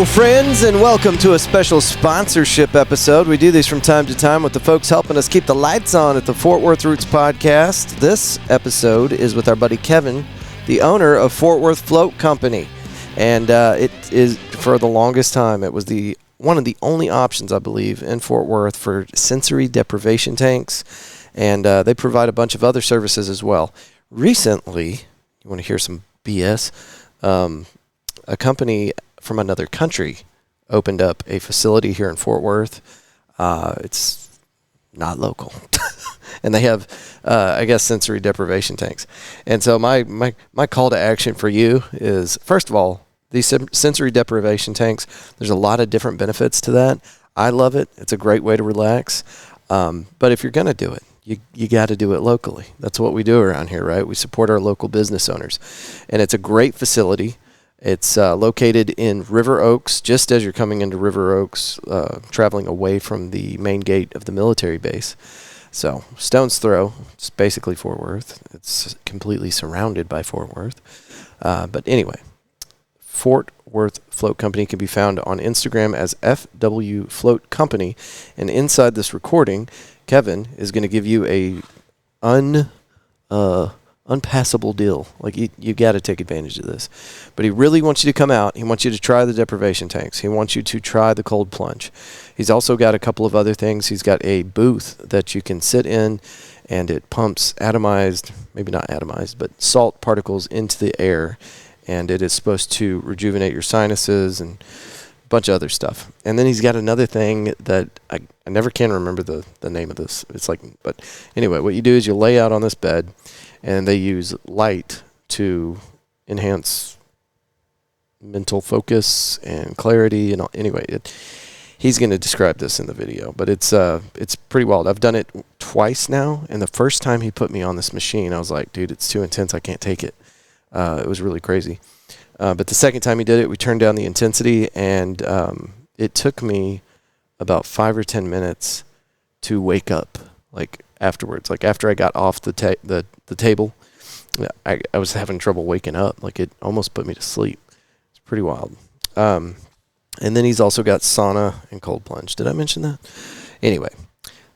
Hello, friends, and welcome to a special sponsorship episode. We do these from time to time with the folks helping us keep the lights on at the Fort Worth Roots podcast. This episode is with our buddy Kevin, the owner of Fort Worth Float Company. And it is, for the longest time, it was one of the only options, I believe, in Fort Worth for sensory deprivation tanks. And they provide a bunch of other services as well. Recently, you want to hear some BS? A company from another country opened up a facility here in Fort Worth. It's not local. And they have, I guess, sensory deprivation tanks. And so my call to action for you is, first of all, these sensory deprivation tanks, there's a lot of different benefits to that. I love it. It's a great way to relax. But if you're going to do it, you got to do it locally. That's what we do around here, right? We support our local business owners. And it's a great facility. It's located in River Oaks, just as you're coming into River Oaks, traveling away from the main gate of the military base. So, stone's throw. It's basically Fort Worth. It's completely surrounded by Fort Worth. But anyway, Fort Worth Float Company can be found on Instagram as FW Float Company. And inside this recording, Kevin is going to give you a unpassable deal. Like, you got to take advantage of this. But he really wants you to come out. He wants you to try the deprivation tanks. He wants you to try the cold plunge. He's also got a couple of other things. He's got a booth that you can sit in, and it pumps atomized, maybe not atomized, but salt particles into the air, and it is supposed to rejuvenate your sinuses and a bunch of other stuff. And then he's got another thing that I never can remember the name of this. It's like, but anyway, what you do is you lay out on this bed, and they use light to enhance mental focus and clarity. And anyway, he's going to describe this in the video, but it's pretty wild. I've done it twice now, and the first time he put me on this machine, I was like, dude, it's too intense. I can't take it. It was really crazy. But the second time he did it, we turned down the intensity, and it took me about 5 or 10 minutes to wake up, like afterwards. Like after I got off the table, I was having trouble waking up. Like it almost put me to sleep. It's pretty wild. And then he's also got sauna and cold plunge. Did I mention that? Anyway,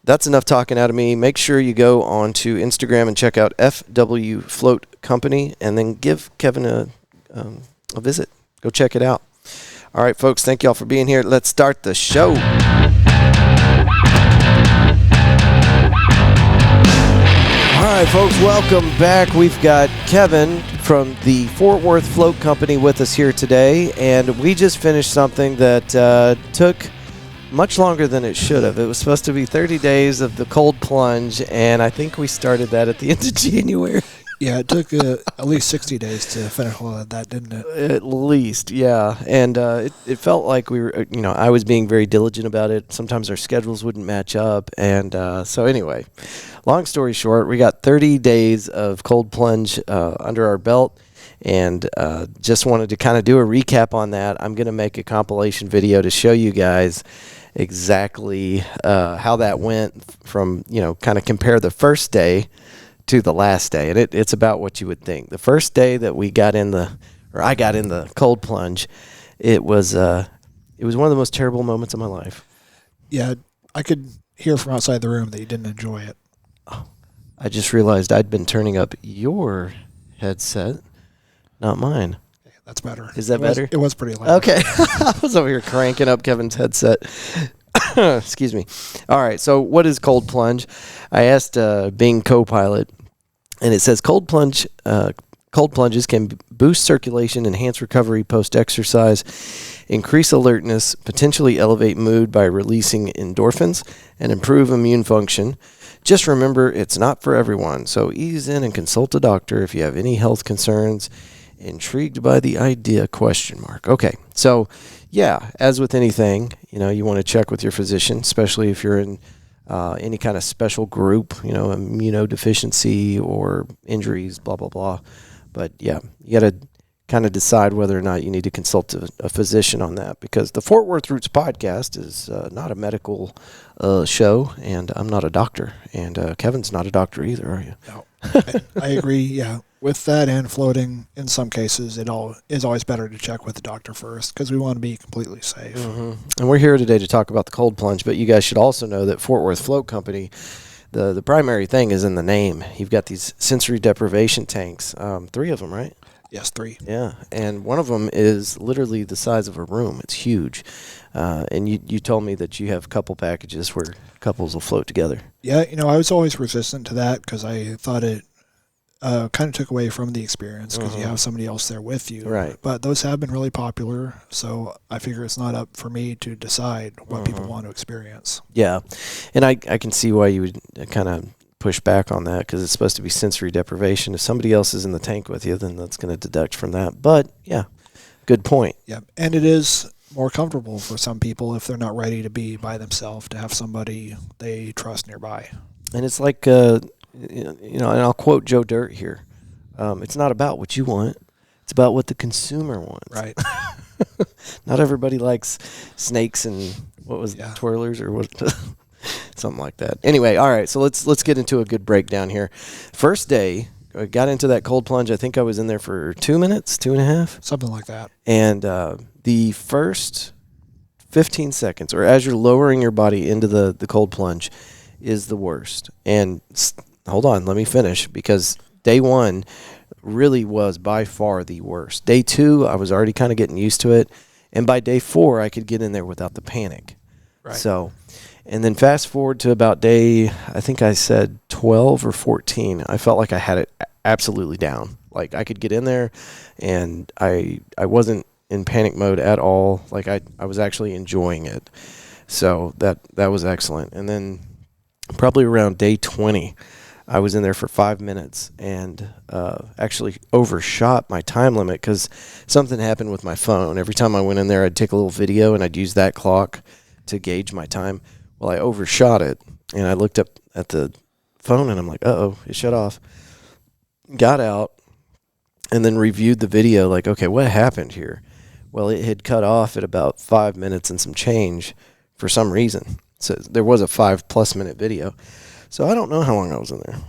that's enough talking out of me. Make sure you go on to Instagram and check out FW Float Company, and then give Kevin a visit. Go check it out. All right, folks, thank y'all for being here. Let's start the show. All right, folks, welcome back. We've got Kevin from the Fort Worth Float Company with us here today, and we just finished something that took much longer than it should have. It was supposed to be 30 days of the cold plunge, and I think we started that at the end of January. Yeah, it took at least 60 days to finish all of that, didn't it? At least, yeah. And it felt like we were, I was being very diligent about it. Sometimes our schedules wouldn't match up. And so anyway, long story short, we got 30 days of cold plunge under our belt, and just wanted to kind of do a recap on that. I'm going to make a compilation video to show you guys exactly how that went from, kind of compare the first day to the last day, and it's about what you would think. The first day that I got in the cold plunge, it was one of the most terrible moments of my life. Yeah, I could hear from outside the room that you didn't enjoy it. Oh, I just realized I'd been turning up your headset, not mine. Okay, that's better. Is that better? It was pretty loud. Okay. I was over here cranking up Kevin's headset. Excuse me. All right, so what is cold plunge? I asked Bing Copilot, and it says cold plunges can boost circulation, enhance recovery post-exercise, increase alertness, potentially elevate mood by releasing endorphins, and improve immune function. Just remember, it's not for everyone, so ease in and consult a doctor if you have any health concerns. Intrigued by the idea? ? Okay, so yeah, as with anything, you want to check with your physician, especially if you're in any kind of special group, immunodeficiency or injuries, blah, blah, blah. But yeah, you got to kind of decide whether or not you need to consult a physician on that, because the Fort Worth Roots podcast is not a medical show, and I'm not a doctor, and Kevin's not a doctor either, are you? No. I agree. Yeah, with that and floating, in some cases, it all is always better to check with the doctor first because we want to be completely safe. And we're here today to talk about the cold plunge, but you guys should also know that Fort Worth Float Company, the primary thing is in the name. You've got these sensory deprivation tanks, 3 of them, right? Yes, 3. Yeah, and one of them is literally the size of a room. It's huge. And you told me that you have couple packages where couples will float together. Yeah, I was always resistant to that because I thought it kind of took away from the experience because you have somebody else there with you. Right. But those have been really popular, so I figure it's not up for me to decide what people want to experience. Yeah, and I can see why you would kind of push back on that because it's supposed to be sensory deprivation. If somebody else is in the tank with you, then that's going to deduct from that. But, yeah, good point. Yeah, and it is more comfortable for some people if they're not ready to be by themselves to have somebody they trust nearby. And it's like, and I'll quote Joe Dirt here. It's not about what you want. It's about what the consumer wants. Right. Not everybody likes snakes and twirlers or what, something like that. Anyway, all right. So let's get into a good breakdown here. First day, I got into that cold plunge. I think I was in there for 2 minutes, 2.5, something like that. And the first 15 seconds, or as you're lowering your body into the cold plunge, is the worst. And hold on, let me finish, because day 1 really was by far the worst. Day 2, I was already kind of getting used to it. And by day 4, I could get in there without the panic. Right. So, and then fast forward to about day, I think I said 12 or 14, I felt like I had it absolutely down. Like I could get in there and I wasn't in panic mode at all. Like I was actually enjoying it. So that was excellent. And then probably around day 20, I was in there for 5 minutes and actually overshot my time limit because something happened with my phone. Every time I went in there, I'd take a little video and I'd use that clock to gauge my time. Well, I overshot it, and I looked up at the phone, and I'm like, uh-oh, it shut off. Got out, and then reviewed the video, like, okay, what happened here? Well, it had cut off at about 5 minutes and some change for some reason. So there was a 5+ minute video. So I don't know how long I was in there.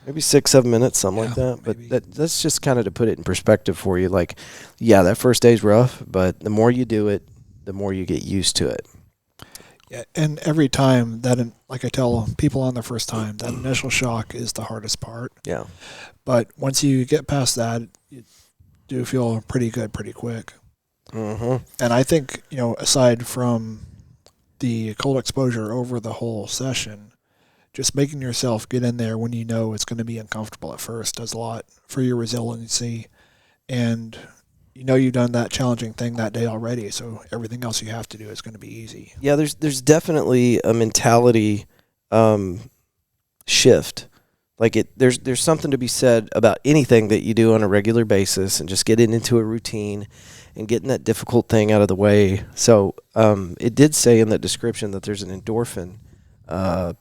Maybe 6-7 minutes, something like that. But that's just kind of to put it in perspective for you. Like, yeah, that first day's rough, but the more you do it, the more you get used to it. Yeah, and every time like I tell people on the first time, that initial shock is the hardest part. Yeah. But once you get past that, you do feel pretty good pretty quick. Mm-hmm. And I think, aside from the cold exposure over the whole session, just making yourself get in there when you know it's going to be uncomfortable at first does a lot for your resiliency. And you've done that challenging thing that day already, so everything else you have to do is going to be easy. Yeah, there's definitely a mentality shift. Like there's something to be said about anything that you do on a regular basis and just getting into a routine and getting that difficult thing out of the way. So it did say in that description that there's an endorphin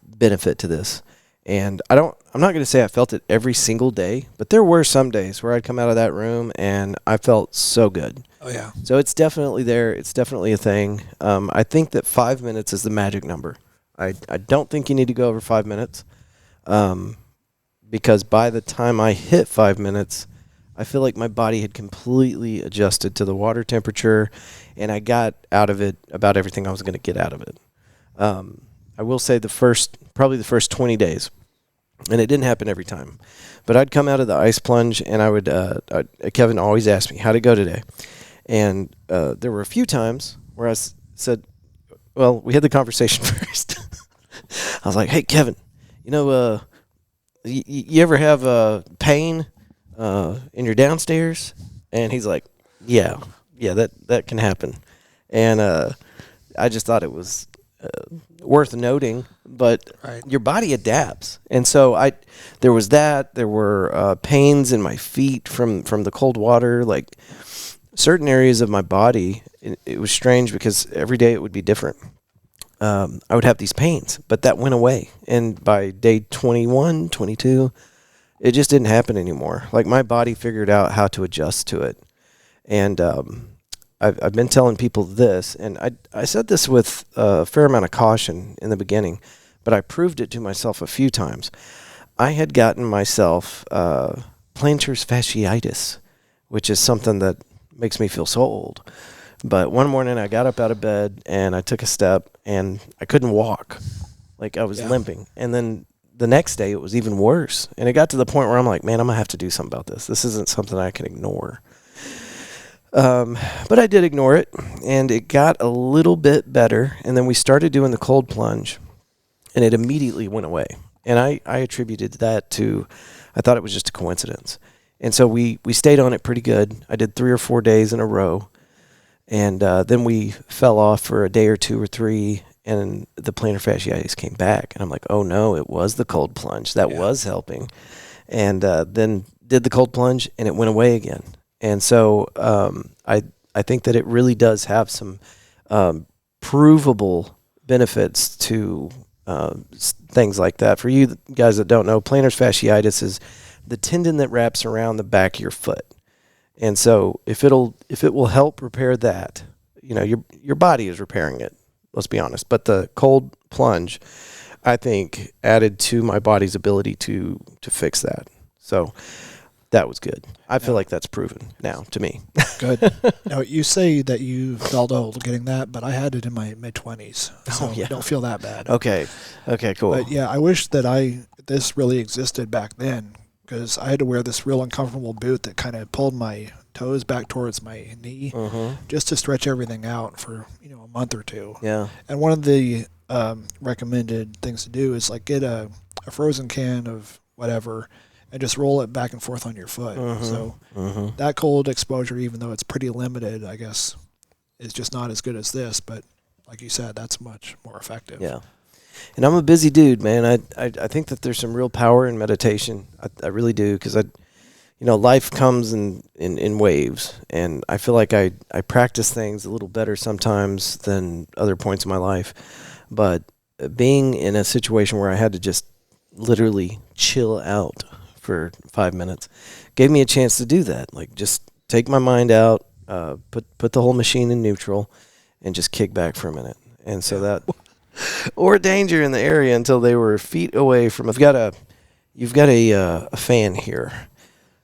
benefit to this. And I'm not going to say I felt it every single day, but there were some days where I'd come out of that room and I felt so good. Oh, yeah. So it's definitely there. It's definitely a thing. I think that 5 minutes is the magic number. I don't think you need to go over 5 minutes because by the time I hit 5 minutes, I feel like my body had completely adjusted to the water temperature and I got out of it about everything I was going to get out of it. I will say probably the first 20 days, and it didn't happen every time, but I'd come out of the ice plunge and I would, Kevin always asked me, how'd it go today? And there were a few times where I said, well, we had the conversation first. I was like, hey, Kevin, you ever have pain in your downstairs? And he's like, yeah, that can happen. And I just thought it was worth noting, but right. Your body adapts. And so there was that. There were pains in my feet from the cold water, like certain areas of my body. It was strange because every day it would be different. I would have these pains, but that went away. And by day 21, 22, it just didn't happen anymore. Like my body figured out how to adjust to it. And I've been telling people this, and I said this with a fair amount of caution in the beginning, but I proved it to myself a few times. I had gotten myself plantar fasciitis, which is something that makes me feel so old. But one morning I got up out of bed and I took a step and I couldn't walk. Like I was limping. And then the next day it was even worse. And it got to the point where I'm like, man, I'm going to have to do something about this. This isn't something I can ignore. But I did ignore it, and it got a little bit better. And then we started doing the cold plunge, and it immediately went away. And I attributed that to, I thought it was just a coincidence. And so we stayed on it pretty good. I did 3 or 4 days in a row. And then we fell off for a day or 2 or 3, and the plantar fasciitis came back. And I'm like, oh, no, it was the cold plunge. That was helping. And then did the cold plunge, and it went away again. And so I think that it really does have some provable benefits to things like that. For you guys that don't know, plantar fasciitis is the tendon that wraps around the back of your foot. And so if it will help repair that, your body is repairing it, let's be honest. But the cold plunge, I think, added to my body's ability to fix that. So that was good. I feel like that's proven now to me. Good. Now, you say that you felt old getting that, but I had it in my mid-20s, so I don't feel that bad. Okay, cool. But yeah, I wish that this really existed back then, because I had to wear this real uncomfortable boot that kind of pulled my toes back towards my knee just to stretch everything out for a month or two. Yeah. And one of the recommended things to do is like get a frozen can of whatever and just roll it back and forth on your foot. So that cold exposure, even though it's pretty limited, I guess, is just not as good as this. But like you said, that's much more effective. Yeah. And I'm a busy dude, man. I think that there's some real power in meditation. I really do, because life comes in waves, and I feel like I practice things a little better sometimes than other points in my life. But being in a situation where I had to just literally chill out for 5 minutes gave me a chance to do that. Like, just take my mind out, put the whole machine in neutral, and just kick back for a minute. And so that, or danger in the area until they were feet away from. You've got a fan here,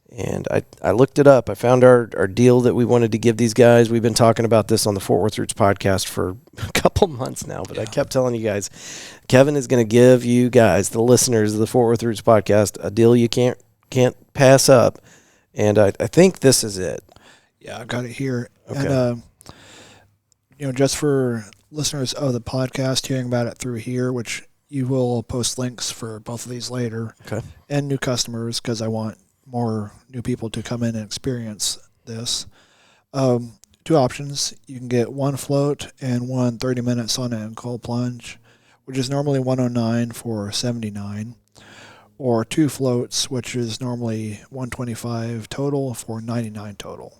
and I looked it up. I found our deal that we wanted to give these guys. We've been talking about this on the Fort Worth Roots podcast for a couple months now, but I kept telling you guys, Kevin is going to give you guys, the listeners of the Fort Worth Roots podcast, a deal you can't pass up, and I think this is it. Yeah, I've got it here. Okay. And just for listeners of the podcast hearing about it through here, which you will post links for both of these later, and new customers, because I want more new people to come in and experience this. 2 options. You can get 1 float and 1 30-minute sauna and cold plunge, which is normally $109 for $79, or 2 floats, which is normally $125 total for $99 total.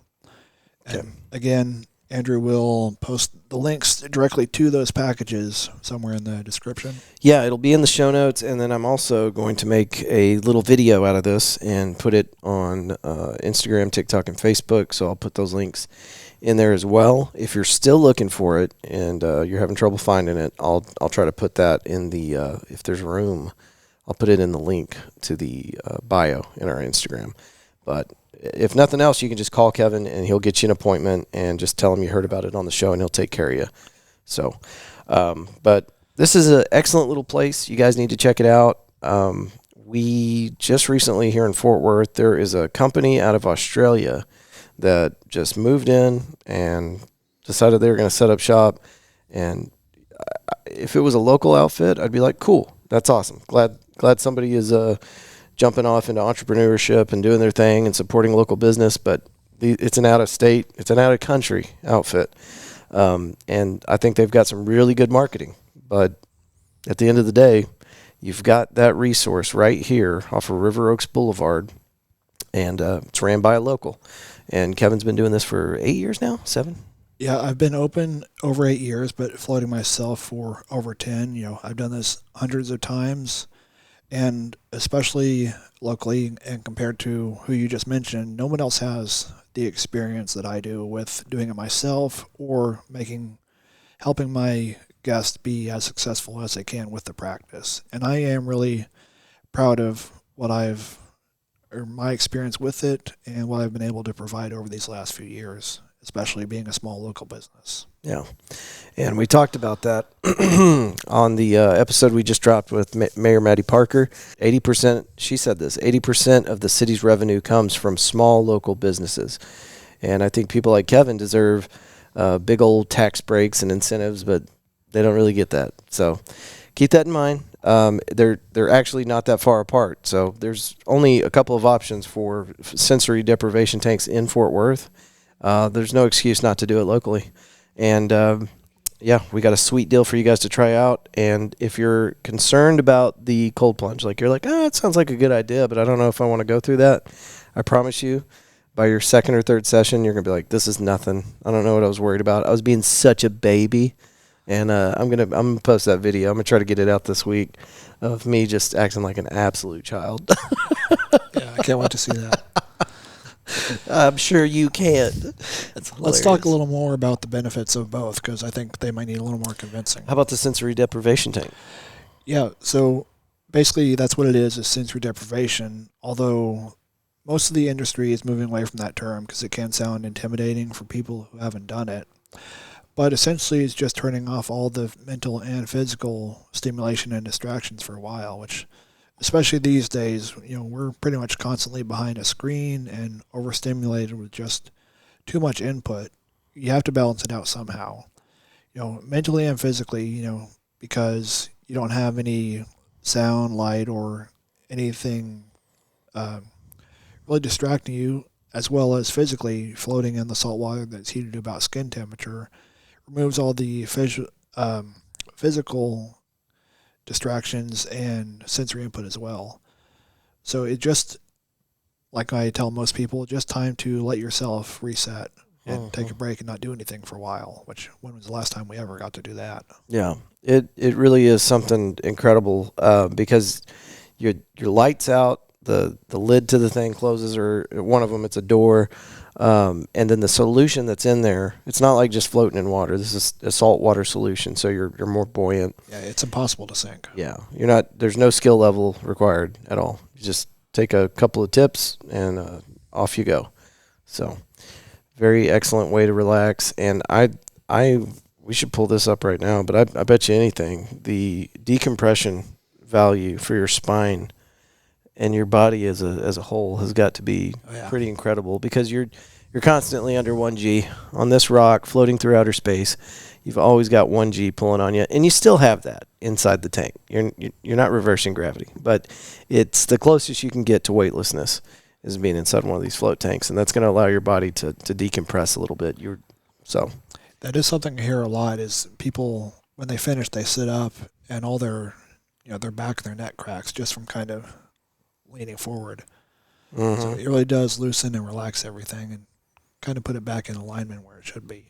And again, Andrew will post the links directly to those packages somewhere in the description. Yeah, it'll be in the show notes, and then I'm also going to make a little video out of this and put it on Instagram, TikTok, and Facebook, so I'll put those links in there as well. If you're still looking for it and you're having trouble finding it, I'll try to put that in the, if there's room, I'll put it in the link to the bio in our Instagram. But if nothing else, you can just call Kevin and he'll get you an appointment and just tell him you heard about it on the show and he'll take care of you. So, but this is an excellent little place. You guys need to check it out. We just recently here in Fort Worth, there is a company out of Australia that just moved in and decided they were going to set up shop. And if it was a local outfit, I'd be like, cool, that's awesome. Glad somebody is jumping off into entrepreneurship and doing their thing and supporting local business, but it's an out-of-state, it's an out-of-country outfit. And I think they've got some really good marketing. But at the end of the day, you've got that resource right here off of River Oaks Boulevard, and it's ran by a local. And Kevin's been doing this for 8 years now, 7? Yeah, I've been open over 8 years, but floating myself for over 10. I've done this hundreds of times. And especially locally and compared to who you just mentioned, no one else has the experience that I do with doing it myself or helping my guests be as successful as they can with the practice. And I am really proud of my experience with it and what I've been able to provide over these last few years, especially being a small local business. Yeah. And we talked about that on the episode we just dropped with Mayor Maddie Parker. 80%, she said this, 80% of the city's revenue comes from small local businesses. And I think people like Kevin deserve big old tax breaks and incentives, but they don't really get that. So keep that in mind. They're actually not that far apart. So there's only a couple of options for sensory deprivation tanks in Fort Worth. There's no excuse not to do it locally. And we got a sweet deal for you guys to try out. And if you're concerned about the cold plunge, like you're like, it sounds like a good idea, but I don't know if I want to go through that, I promise you, by your second or third session, you're going to be like, this is nothing. I don't know what I was worried about. I was being such a baby. And I'm gonna post that video. I'm going to try to get it out this week of me just acting like an absolute child. Yeah, I can't wait to see that. I'm sure you can. Let's talk a little more about the benefits of both, because I think they might need a little more convincing. How about the sensory deprivation tank? Yeah, so basically that's what it is sensory deprivation, although most of the industry is moving away from that term because it can sound intimidating for people who haven't done it. But essentially it's just turning off all the mental and physical stimulation and distractions for a while, which especially these days, we're pretty much constantly behind a screen and overstimulated with just too much input. You have to balance it out somehow, mentally and physically, because you don't have any sound, light, or anything really distracting you, as well as physically floating in the salt water that's heated to about skin temperature, removes all the physical distractions and sensory input as well. So it just, like I tell most people, just time to let yourself reset and take a break and not do anything for a while, which when was the last time we ever got to do that? Yeah, it really is something incredible because your light's out, the lid to the thing closes, or one of them, it's a door, and then the solution that's in there, it's not like just floating in water. This is a saltwater solution, so you're more buoyant. Yeah, it's impossible to sink. Yeah, there's no skill level required at all. You just take a couple of tips and off you go. So very excellent way to relax. And we should pull this up right now, but I bet you anything, the decompression value for your spine and your body as a whole has got to be pretty incredible, because you're constantly under 1G on this rock floating through outer space. You've always got 1G pulling on you, and you still have that inside the tank. You're not reversing gravity, but it's the closest you can get to weightlessness is being inside one of these float tanks, and that's going to allow your body to decompress a little bit. That is something I hear a lot, is people, when they finish, they sit up and all their back and their neck cracks just from kind of leaning forward. Mm-hmm. So it really does loosen and relax everything and kind of put it back in alignment where it should be.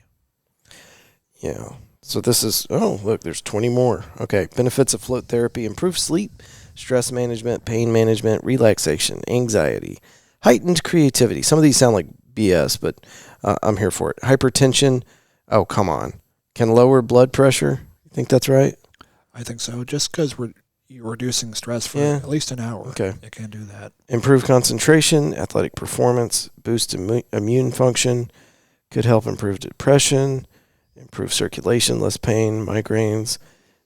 Yeah. So this is, look, there's 20 more. Okay. Benefits of float therapy: improve sleep, stress management, pain management, relaxation, anxiety, heightened creativity. Some of these sound like BS, but I'm here for it. Hypertension. Oh, come on. Can lower blood pressure. You think that's right? I think so. Just because you're reducing stress for at least an hour. Okay. You can do that. Improve concentration, athletic performance, boost immune function, could help improve depression, improve circulation, less pain, migraines,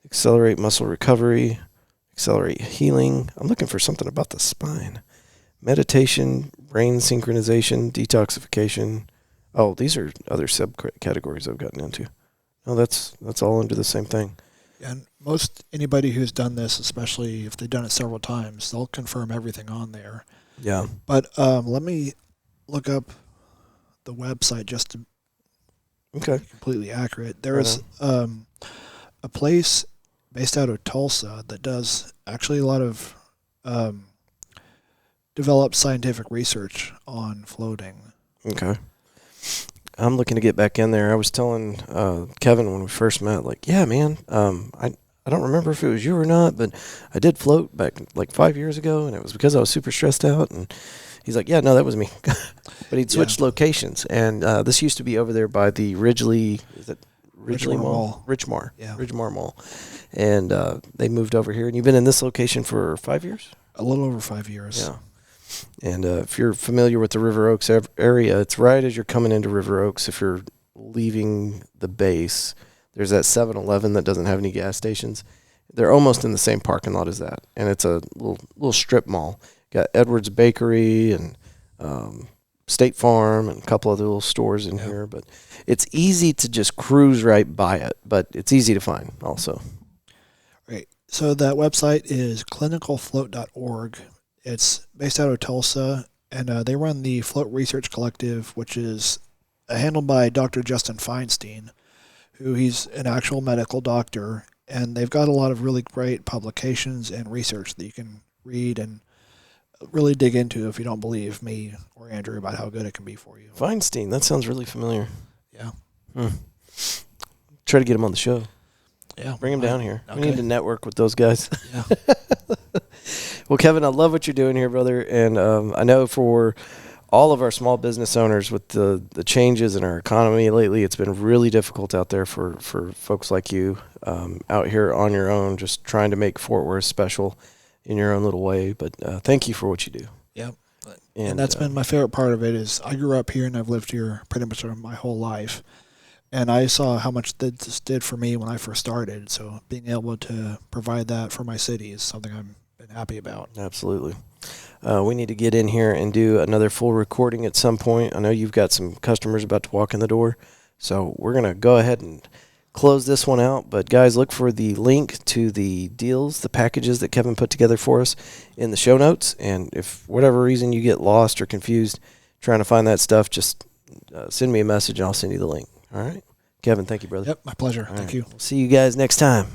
accelerate muscle recovery, accelerate healing. I'm looking for something about the spine. Meditation, brain synchronization, detoxification. Oh, these are other subcategories I've gotten into. Oh, that's all under the same thing. And anybody who's done this, especially if they've done it several times, they'll confirm everything on there. Yeah. But let me look up the website just to be completely accurate. There's a place based out of Tulsa that does actually a lot of developed scientific research on floating. Okay. I'm looking to get back in there. I was telling Kevin when we first met, like, yeah, man, I don't remember if it was you or not, but I did float back like 5 years ago, and it was because I was super stressed out. And he's like, yeah, no, that was me. But he'd switched locations, and this used to be over there by the Ridgely Mall? Richmar. Yeah. Ridgemar Mall. And they moved over here. And you've been in this location for 5 years? A little over 5 years. Yeah. And if you're familiar with the River Oaks area, it's right as you're coming into River Oaks. If you're leaving the base, there's that 7-Eleven that doesn't have any gas stations. They're almost in the same parking lot as that. And it's a little strip mall. Got Edwards Bakery and State Farm and a couple other little stores in here. But it's easy to just cruise right by it. But it's easy to find also. Right. So that website is clinicalfloat.org. It's based out of Tulsa, and they run the Float Research Collective, which is handled by Dr. Justin Feinstein, he's an actual medical doctor, and they've got a lot of really great publications and research that you can read and really dig into if you don't believe me or Andrew about how good it can be for you. Feinstein, that sounds really familiar. Yeah. Try to get him on the show. Yeah. Bring him down here. Okay. We need to network with those guys. Yeah. Well, Kevin, I love what you're doing here, brother. And I know for all of our small business owners with the changes in our economy lately, it's been really difficult out there for folks like you out here on your own, just trying to make Fort Worth special in your own little way. But thank you for what you do. Yeah. And that's been my favorite part of it is I grew up here and I've lived here pretty much my whole life. And I saw how much this did for me when I first started. So being able to provide that for my city is something I'm been happy about. Absolutely. We need to get in here and do another full recording at some point. I know you've got some customers about to walk in the door. So we're going to go ahead and close this one out. But guys, look for the link to the deals, the packages that Kevin put together for us in the show notes. And if for whatever reason you get lost or confused trying to find that stuff, just send me a message and I'll send you the link. All right. Kevin, thank you, brother. Yep, my pleasure. Thank you. We'll see you guys next time.